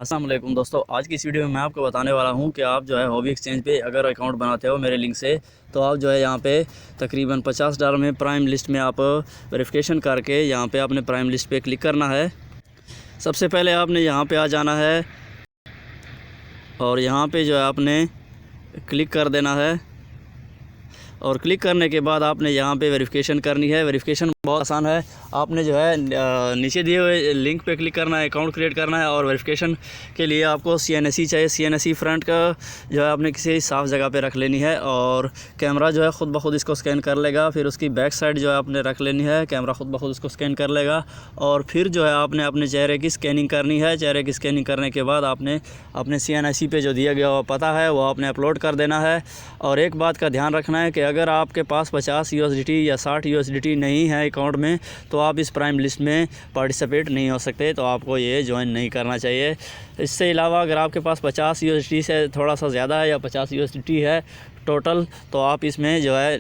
अस्सलाम वालेकुम दोस्तों, आज की इस वीडियो में मैं आपको बताने वाला हूं कि आप जो है हॉबी एक्सचेंज पे अगर अकाउंट बनाते हो मेरे लिंक से, तो आप जो है यहाँ पे तकरीबन $50 में प्राइम लिस्ट में आप वेरिफिकेशन करके यहाँ पे अपने प्राइम लिस्ट पे क्लिक करना है। सबसे पहले आपने यहाँ पे आ जाना है और यहाँ पे जो है आपने क्लिक कर देना है। और क्लिक करने के बाद आपने यहाँ पे वेरिफिकेशन करनी है। वेरिफिकेशन बहुत आसान है। आपने जो है नीचे दिए हुए लिंक पे क्लिक करना है, अकाउंट क्रिएट करना है और वेरिफिकेशन के लिए आपको CNSE चाहिए। CNSE फ्रंट का जो है आपने किसी साफ़ जगह पे रख लेनी है और कैमरा जो है ख़ुद ब खुद इसको स्कैन कर लेगा। फिर उसकी बैक साइड जो है आपने रख लेनी है, कैमरा ख़ुद ब खुद उसको स्कैन कर लेगा। और फिर जो है आपने अपने चेहरे की स्कैनिंग करनी है। चेहरे की स्कैनिंग करने के बाद आपने अपने CNSE पे जो दिया गया हुआ पता है वो आपने अपलोड कर देना है। और एक बात का ध्यान रखना है कि अगर आपके पास 50 USDT या 60 USDT नहीं है अकाउंट में, तो आप इस प्राइम लिस्ट में पार्टिसिपेट नहीं हो सकते, तो आपको ये ज्वाइन नहीं करना चाहिए। इससे अलावा अगर आपके पास 50 USDT से थोड़ा सा ज़्यादा है या 50 USDT है टोटल, तो आप इसमें जो है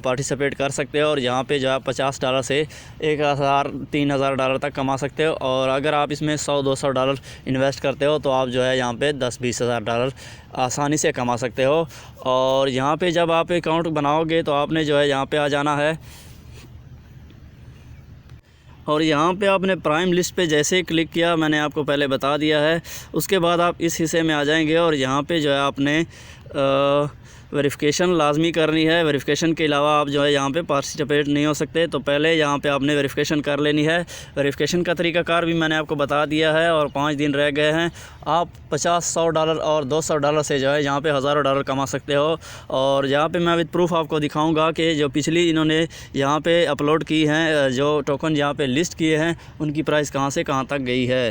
पार्टिसिपेट कर सकते हो। और यहाँ पे जो है $50 से 1000 $3000 डॉलर तक कमा सकते हो। और अगर आप इसमें $100-200 इन्वेस्ट करते हो तो आप जो है यहाँ पे $10-20 हज़ार डॉलर आसानी से कमा सकते हो। और यहाँ पे जब आप अकाउंट बनाओगे तो आपने जो है यहाँ पे आ जाना है और यहाँ पे आपने प्राइम लिस्ट पे जैसे ही क्लिक किया, मैंने आपको पहले बता दिया है, उसके बाद आप इस हिस्से में आ जाएंगे और यहाँ पे जो है आपने वेरिफिकेशन लाजमी करनी है। वेरिफिकेशन के अलावा आप जो है यहाँ पे पार्टिसिपेट नहीं हो सकते। तो पहले यहाँ पे आपने वेरिफिकेशन कर लेनी है। वेरिफिकेशन का तरीकाकार भी मैंने आपको बता दिया है और 5 दिन रह गए हैं। आप $50-100 और $200 से जो है यहाँ पे हज़ारों डॉलर कमा सकते हो। और यहाँ पे मैं विद प्रूफ आपको दिखाऊँगा कि जो पिछली इन्होंने यहाँ पर अपलोड की हैं, जो टोकन यहाँ पर लिस्ट किए हैं, उनकी प्राइस कहाँ से कहाँ तक गई है।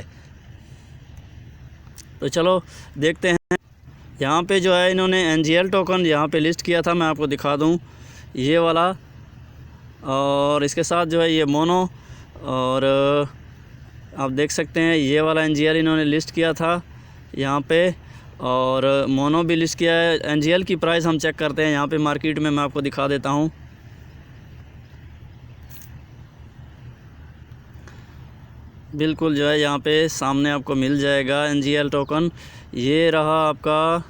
तो चलो देखते हैं। यहाँ पे जो है इन्होंने NGL टोकन यहाँ पे लिस्ट किया था, मैं आपको दिखा दूँ, ये वाला। और इसके साथ जो है ये मोनो, और आप देख सकते हैं ये वाला NGL इन्होंने लिस्ट किया था यहाँ पे, और मोनो भी लिस्ट किया है। NGL की प्राइस हम चेक करते हैं यहाँ पे मार्केट में, मैं आपको दिखा देता हूँ। बिल्कुल जो है यहाँ पे सामने आपको मिल जाएगा NGL टोकन। ये रहा आपका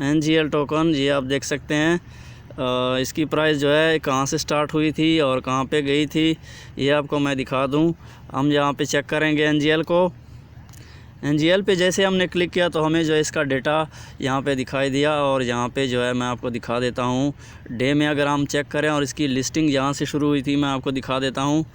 NGL टोकन, ये आप देख सकते हैं। इसकी प्राइस जो है कहाँ से स्टार्ट हुई थी और कहाँ पे गई थी, ये आपको मैं दिखा दूँ। हम यहाँ पे चेक करेंगे NGL को। NGL पे जैसे हमने क्लिक किया तो हमें जो है इसका डेटा यहाँ पे दिखाई दिया। और यहाँ पे जो है मैं आपको दिखा देता हूँ, डे में अगर हम चेक करें और इसकी लिस्टिंग यहाँ से शुरू हुई थी, मैं आपको दिखा देता हूँ।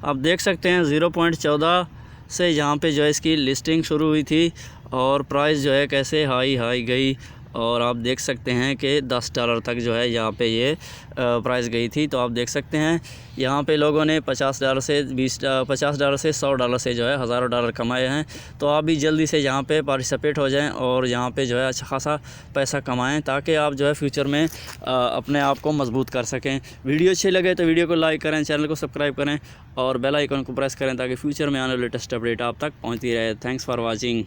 आप देख सकते हैं 0.14 से यहाँ पे जो है इसकी लिस्टिंग शुरू हुई थी और प्राइस जो है कैसे हाई गई। और आप देख सकते हैं कि $10 तक जो है यहाँ पे ये प्राइस गई थी। तो आप देख सकते हैं यहाँ पे लोगों ने $50 से $50 से $100 से जो है हज़ारों डॉलर कमाए हैं। तो आप भी जल्दी से यहाँ पे पार्टिसिपेट हो जाएं और यहाँ पे जो है अच्छा खासा पैसा कमाएं, ताकि आप जो है फ्यूचर में अपने आप को मजबूत कर सकें। वीडियो अच्छी लगे तो वीडियो को लाइक करें, चैनल को सब्सक्राइब करें और बेल आइकन को प्रेस करें, ताकि फ्यूचर में आने वाले लेटेस्ट अपडेट आप तक पहुँचती रहे। Thanks for watching.